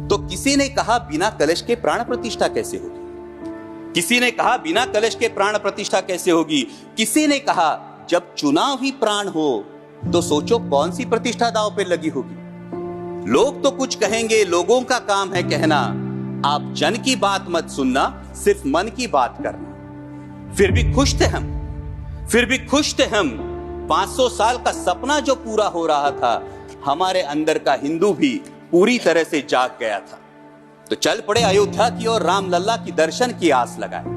तो किसी ने कहा बिना कलश के प्राण प्रतिष्ठा कैसे होगी, किसी ने कहा बिना कलश के प्राण प्रतिष्ठा कैसे होगी, किसी ने कहा जब चुनाव ही प्राण हो तो सोचो कौन सी प्रतिष्ठा दांव पे लगी होगी। लोग तो कुछ कहेंगे, लोगों का काम है कहना, आप जन की बात मत सुनना, सिर्फ मन की बात करना। फिर भी खुश थे हम, फिर भी खुश थे हम। 500 साल का सपना जो पूरा हो रहा था, हमारे अंदर का हिंदू भी पूरी तरह से जाग गया था। तो चल पड़े अयोध्या की ओर, राम लल्ला की दर्शन की आस लगाए।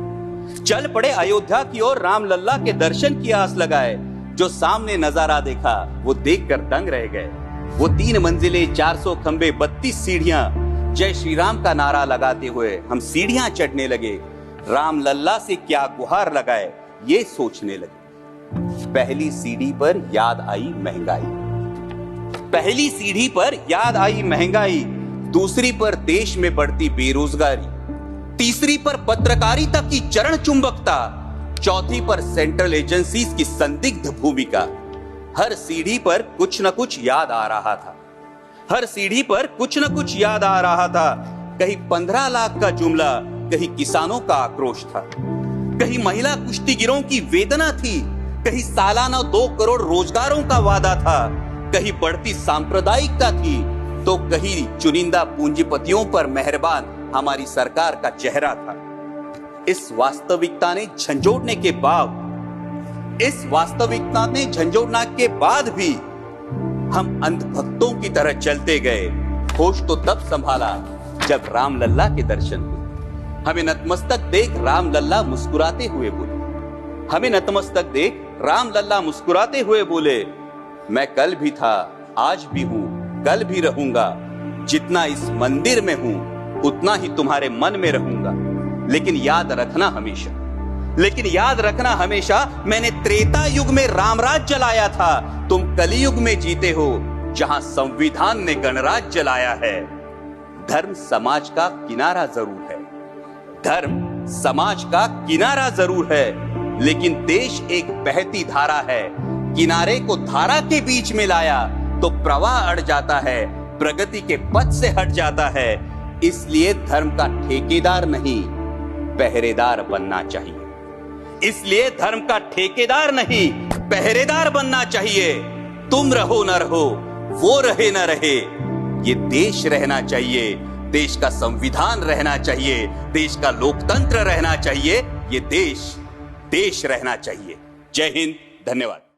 चल पड़े अयोध्या की ओर, राम लल्ला के दर्शन की आस लगाए। जो सामने नजारा देखा वो देखकर दंग रह गए। वो 3 मंजिलें, 400 खंबे, 32 सीढ़ियां, जय श्री राम का नारा लगाते हुए हम सीढ़ियां चढ़ने लगे। राम लल्ला से क्या गुहार लगाए ये सोचने लगे। पहली सीढ़ी पर याद आई महंगाई, पहली सीढ़ी पर याद आई महंगाई, दूसरी पर देश में बढ़ती बेरोजगारी, तीसरी पर पत्रकारिता की चरण चुंबकता, चौथी पर सेंट्रल एजेंसीज की संदिग्ध भूमिका। हर सीढ़ी पर कुछ न कुछ याद आ रहा था, हर सीढ़ी पर कुछ न कुछ याद आ रहा था। कहीं 15 लाख का जुमला, कहीं किसानों का आक्रोश था, कहीं महिला कुश्तीगिरों की वेदना थी, कहीं सालाना 2 करोड़ रोजगारों का वादा था, कहीं बढ़ती सांप्रदायिकता थी, तो कहीं चुनिंदा पूंजीपतियों पर मेहरबान हमारी सरकार का चेहरा था। इस वास्तविकता ने झंझोड़ने के बाद भी हम अंधभक्तों की तरह चलते गए। होश तो तब संभाला जब राम लल्ला के दर्शन हुए। हमें नतमस्तक देख राम लल्ला मुस्कुराते हुए बोले, हमें नतमस्तक देख राम लल्ला मुस्कुराते हुए बोले, मैं कल भी था, आज भी हूं, कल भी रहूंगा। जितना इस मंदिर में हूं उतना ही तुम्हारे मन में रहूंगा। लेकिन याद रखना हमेशा, मैंने त्रेता युग में रामराज जलाया था, तुम कलयुग में जीते हो जहां संविधान ने गणराज जलाया है। धर्म समाज का किनारा जरूर है, धर्म समाज का किनारा जरूर है, लेकिन देश एक बहती धारा है। किनारे को धारा के बीच में लाया तो प्रवाह अड़ जाता है, प्रगति के पथ से हट जाता है। इसलिए धर्म का ठेकेदार नहीं, पहरेदार बनना चाहिए। इसलिए धर्म का ठेकेदार नहीं, पहरेदार बनना चाहिए। तुम रहो न रहो, वो रहे न रहे, ये देश रहना चाहिए, देश का संविधान रहना चाहिए, देश का लोकतंत्र रहना चाहिए, ये देश रहना चाहिए। जय हिंद, धन्यवाद।